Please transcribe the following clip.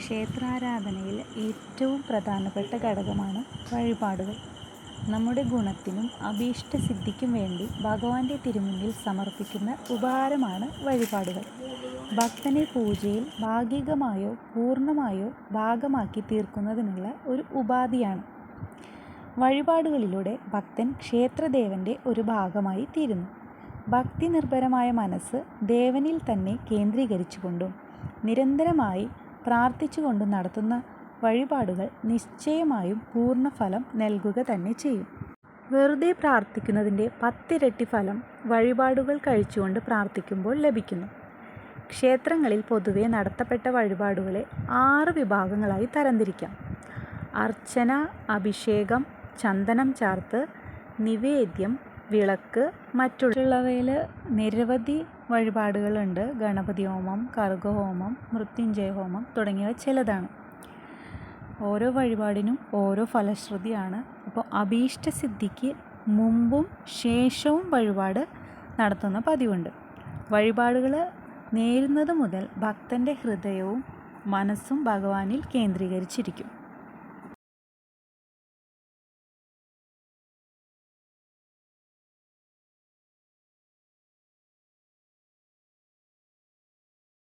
ക്ഷേത്രാരാധനയിൽ ഏറ്റവും പ്രധാനപ്പെട്ട ഘടകമാണ് വഴിപാടുകൾ. നമ്മുടെ ഗുണത്തിനും അഭീഷ്ടസിദ്ധിക്കും വേണ്ടി ഭഗവാന്റെ തിരുമുന്നിൽ സമർപ്പിക്കുന്ന ഉപഹാരമാണ് വഴിപാടുകൾ. ഭക്തനെ പൂജയിൽ ഭാഗികമായോ പൂർണ്ണമായോ ഭാഗമാക്കി തീർക്കുന്നതിനുള്ള ഒരു ഉപാധിയാണ്. വഴിപാടുകളിലൂടെ ഭക്തൻ ക്ഷേത്രദേവന്റെ ഒരു ഭാഗമായി തീരുന്നു. ഭക്തി നിർഭരമായ മനസ്സ് ദേവനിൽ തന്നെ കേന്ദ്രീകരിച്ചുകൊണ്ടും നിരന്തരമായി പ്രാർത്ഥിച്ചുകൊണ്ടും നടത്തുന്ന വഴിപാടുകൾ നിശ്ചയമായും പൂർണ്ണഫലം നൽകുക തന്നെ ചെയ്യും. വെറുതെ പ്രാർത്ഥിക്കുന്നതിൻ്റെ 10 ഇരട്ടി ഫലം വഴിപാടുകൾ കഴിച്ചുകൊണ്ട് പ്രാർത്ഥിക്കുമ്പോൾ ലഭിക്കുന്നു. ക്ഷേത്രങ്ങളിൽ പൊതുവെ നടത്തപ്പെട്ട വഴിപാടുകളെ 6 വിഭാഗങ്ങളായി തരംതിരിക്കാം. അർച്ചന, അഭിഷേകം, ചന്ദനം ചാർത്ത്, നിവേദ്യം, വിളക്ക്, മറ്റുള്ളവയിൽ നിരവധി വഴിപാടുകളുണ്ട്. ഗണപതി ഹോമം, കർഗഹോമം, മൃത്യുഞ്ജയ ഹോമം തുടങ്ങിയവ ചിലതാണ്. ഓരോ വഴിപാടിനും ഓരോ ഫലശ്രുതിയാണ്. അപ്പോൾ അഭീഷ്ടസിദ്ധിക്ക് മുമ്പും ശേഷവും വഴിപാട് നടത്തുന്ന പതിവുണ്ട്. വഴിപാടുകൾ നേരുന്നത് മുതൽ ഭക്തൻ്റെ ഹൃദയവും മനസ്സും ഭഗവാനിൽ കേന്ദ്രീകരിച്ചിരിക്കും.